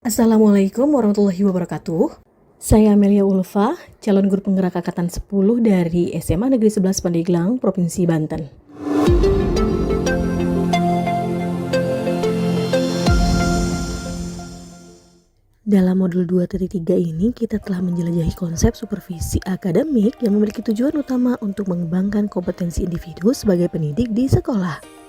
Assalamualaikum warahmatullahi wabarakatuh. Saya Amelia Ulfa, calon guru penggerak angkatan 10 dari SMA Negeri 11 Pandeglang, Provinsi Banten. Dalam modul 2.3 ini, kita telah menjelajahi konsep supervisi akademik yang memiliki tujuan utama untuk mengembangkan kompetensi individu sebagai pendidik di sekolah.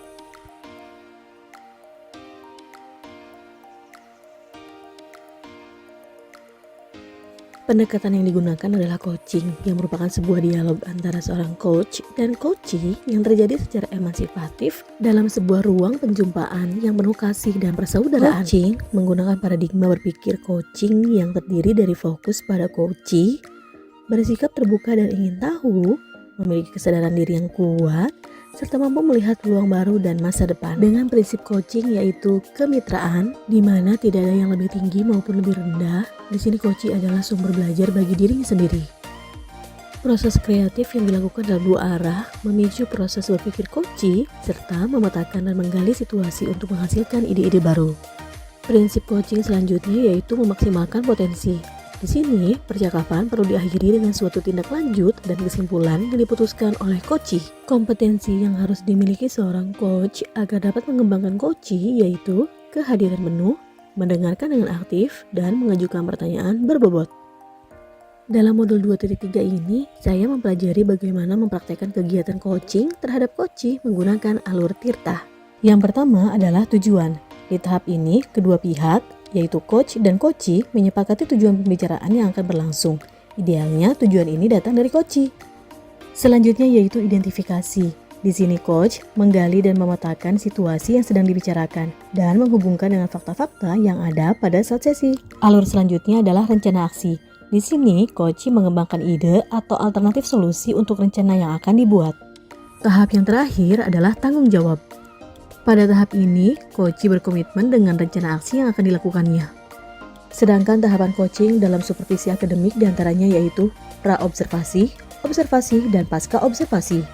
Pendekatan yang digunakan adalah coaching, yang merupakan sebuah dialog antara seorang coach dan coachee yang terjadi secara emansipatif dalam sebuah ruang penjumpaan yang penuh kasih dan persaudaraan. Coaching menggunakan paradigma berpikir coaching yang terdiri dari fokus pada coachee, bersikap terbuka dan ingin tahu, memiliki kesadaran diri yang kuat, serta mampu melihat peluang baru dan masa depan. Dengan prinsip coaching yaitu kemitraan, di mana tidak ada yang lebih tinggi maupun lebih rendah. Di sini coachee adalah sumber belajar bagi dirinya sendiri. Proses kreatif yang dilakukan dalam dua arah, memicu proses berpikir coachee, serta memetakan dan menggali situasi untuk menghasilkan ide-ide baru. Prinsip coaching selanjutnya yaitu memaksimalkan potensi. Di sini, percakapan perlu diakhiri dengan suatu tindak lanjut dan kesimpulan yang diputuskan oleh coachee. Kompetensi yang harus dimiliki seorang coach agar dapat mengembangkan coachee yaitu kehadiran penuh, mendengarkan dengan aktif, dan mengajukan pertanyaan berbobot. Dalam modul 2.3 ini, saya mempelajari bagaimana mempraktekkan kegiatan coaching terhadap coachee menggunakan alur tirta. Yang pertama adalah tujuan. Di tahap ini, kedua pihak, yaitu coach dan coachee, menyepakati tujuan pembicaraan yang akan berlangsung. Idealnya tujuan ini datang dari coachee. Selanjutnya yaitu identifikasi. Di sini coach menggali dan memetakan situasi yang sedang dibicarakan dan menghubungkan dengan fakta-fakta yang ada pada saat sesi. Alur selanjutnya adalah rencana aksi. Di sini coachee mengembangkan ide atau alternatif solusi untuk rencana yang akan dibuat. Tahap yang terakhir adalah tanggung jawab. Pada tahap ini, coachee berkomitmen dengan rencana aksi yang akan dilakukannya. Sedangkan tahapan coaching dalam supervisi akademik diantaranya yaitu pra-observasi, observasi, dan pasca-observasi.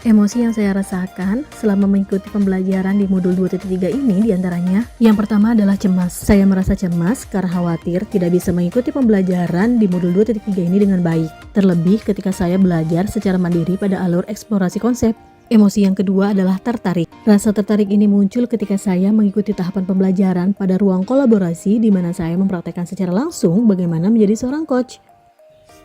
Emosi yang saya rasakan selama mengikuti pembelajaran di modul 2.3 ini diantaranya, yang pertama adalah cemas. Saya merasa cemas karena khawatir tidak bisa mengikuti pembelajaran di modul 2.3 ini dengan baik. Terlebih ketika saya belajar secara mandiri pada alur eksplorasi konsep. Emosi yang kedua adalah tertarik. Rasa tertarik ini muncul ketika saya mengikuti tahapan pembelajaran pada ruang kolaborasi di mana saya mempraktekkan secara langsung bagaimana menjadi seorang coach.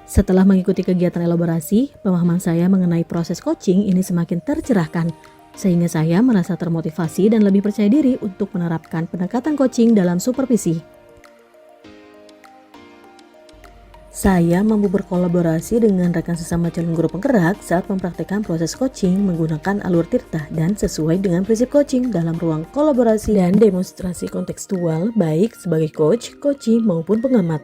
Setelah mengikuti kegiatan elaborasi, pemahaman saya mengenai proses coaching ini semakin tercerahkan, sehingga saya merasa termotivasi dan lebih percaya diri untuk menerapkan pendekatan coaching dalam supervisi. Saya mampu berkolaborasi dengan rekan sesama calon guru penggerak saat mempraktikkan proses coaching menggunakan alur tirta dan sesuai dengan prinsip coaching dalam ruang kolaborasi dan demonstrasi kontekstual baik sebagai coach, coachee maupun pengamat.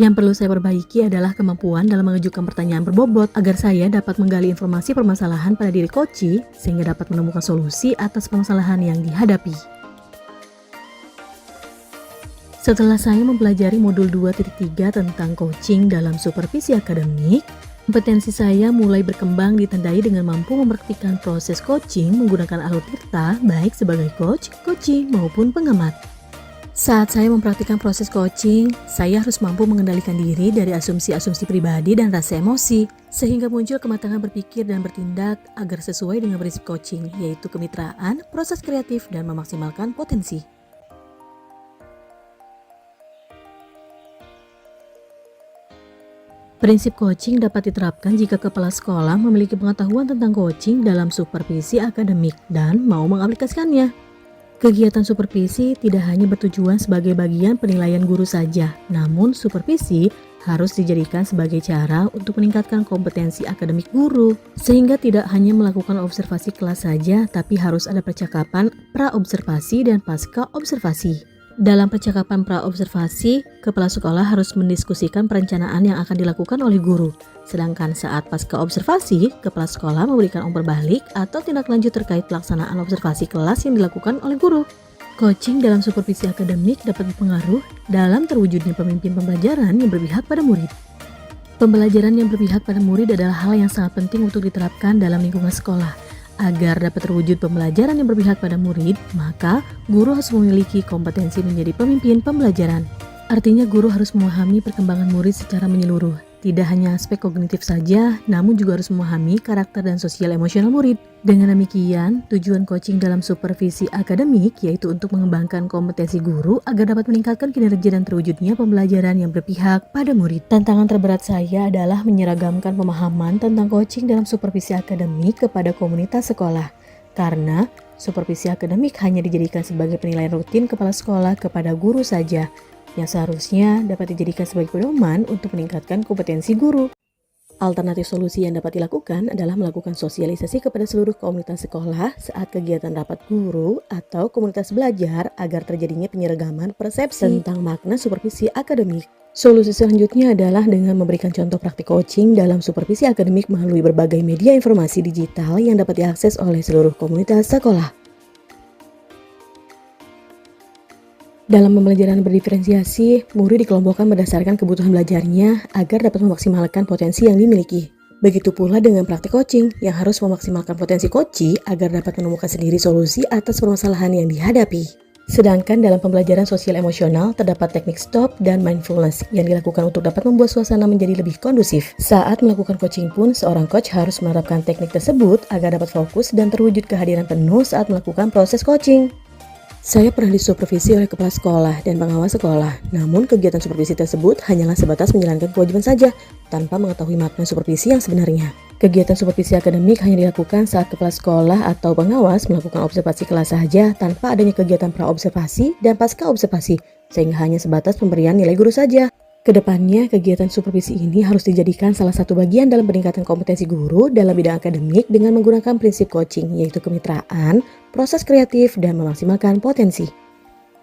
Yang perlu saya perbaiki adalah kemampuan dalam mengajukan pertanyaan berbobot agar saya dapat menggali informasi permasalahan pada diri coachee sehingga dapat menemukan solusi atas permasalahan yang dihadapi. Setelah saya mempelajari modul 2.3 tentang coaching dalam supervisi akademik, kompetensi saya mulai berkembang ditandai dengan mampu mempraktikkan proses coaching menggunakan alur tirta baik sebagai coach, coachee maupun pengamat. Saat saya mempraktikkan proses coaching, saya harus mampu mengendalikan diri dari asumsi-asumsi pribadi dan rasa emosi, sehingga muncul kematangan berpikir dan bertindak agar sesuai dengan prinsip coaching, yaitu kemitraan, proses kreatif, dan memaksimalkan potensi. Prinsip coaching dapat diterapkan jika kepala sekolah memiliki pengetahuan tentang coaching dalam supervisi akademik dan mau mengaplikasikannya. Kegiatan supervisi tidak hanya bertujuan sebagai bagian penilaian guru saja, namun supervisi harus dijadikan sebagai cara untuk meningkatkan kompetensi akademik guru, sehingga tidak hanya melakukan observasi kelas saja, tapi harus ada percakapan pra-observasi dan pasca-observasi. Dalam percakapan pra-observasi, kepala sekolah harus mendiskusikan perencanaan yang akan dilakukan oleh guru. Sedangkan saat pasca observasi, kepala sekolah memberikan umpan balik atau tindak lanjut terkait pelaksanaan observasi kelas yang dilakukan oleh guru. Coaching dalam supervisi akademik dapat berpengaruh dalam terwujudnya pemimpin pembelajaran yang berpihak pada murid. Pembelajaran yang berpihak pada murid adalah hal yang sangat penting untuk diterapkan dalam lingkungan sekolah. Agar dapat terwujud pembelajaran yang berpihak pada murid, maka guru harus memiliki kompetensi menjadi pemimpin pembelajaran. Artinya guru harus memahami perkembangan murid secara menyeluruh. Tidak hanya aspek kognitif saja, namun juga harus memahami karakter dan sosial emosional murid. Dengan demikian, tujuan coaching dalam supervisi akademik yaitu untuk mengembangkan kompetensi guru agar dapat meningkatkan kinerja dan terwujudnya pembelajaran yang berpihak pada murid. Tantangan terberat saya adalah menyeragamkan pemahaman tentang coaching dalam supervisi akademik kepada komunitas sekolah. Karena supervisi akademik hanya dijadikan sebagai penilaian rutin kepala sekolah kepada guru saja, yang seharusnya dapat dijadikan sebagai pedoman untuk meningkatkan kompetensi guru. Alternatif solusi yang dapat dilakukan adalah melakukan sosialisasi kepada seluruh komunitas sekolah saat kegiatan rapat guru atau komunitas belajar agar terjadinya penyeragaman persepsi tentang makna supervisi akademik. Solusi selanjutnya adalah dengan memberikan contoh praktik coaching dalam supervisi akademik melalui berbagai media informasi digital yang dapat diakses oleh seluruh komunitas sekolah. Dalam pembelajaran berdiferensiasi, murid dikelompokkan berdasarkan kebutuhan belajarnya agar dapat memaksimalkan potensi yang dimiliki. Begitu pula dengan praktik coaching yang harus memaksimalkan potensi coachi agar dapat menemukan sendiri solusi atas permasalahan yang dihadapi. Sedangkan dalam pembelajaran sosial emosional terdapat teknik stop dan mindfulness yang dilakukan untuk dapat membuat suasana menjadi lebih kondusif. Saat melakukan coaching pun, seorang coach harus menerapkan teknik tersebut agar dapat fokus dan terwujud kehadiran penuh saat melakukan proses coaching. Saya pernah disupervisi oleh kepala sekolah dan pengawas sekolah, namun kegiatan supervisi tersebut hanyalah sebatas menjalankan kewajiban saja, tanpa mengetahui makna supervisi yang sebenarnya. Kegiatan supervisi akademik hanya dilakukan saat kepala sekolah atau pengawas melakukan observasi kelas saja tanpa adanya kegiatan pra-observasi dan pasca observasi, sehingga hanya sebatas pemberian nilai guru saja. Kedepannya, kegiatan supervisi ini harus dijadikan salah satu bagian dalam peningkatan kompetensi guru dalam bidang akademik dengan menggunakan prinsip coaching, yaitu kemitraan, proses kreatif, dan memaksimalkan potensi.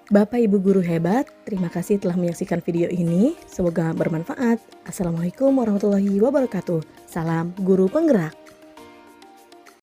Bapak Ibu guru hebat, terima kasih telah menyaksikan video ini. Semoga bermanfaat. Assalamualaikum warahmatullahi wabarakatuh. Salam guru penggerak.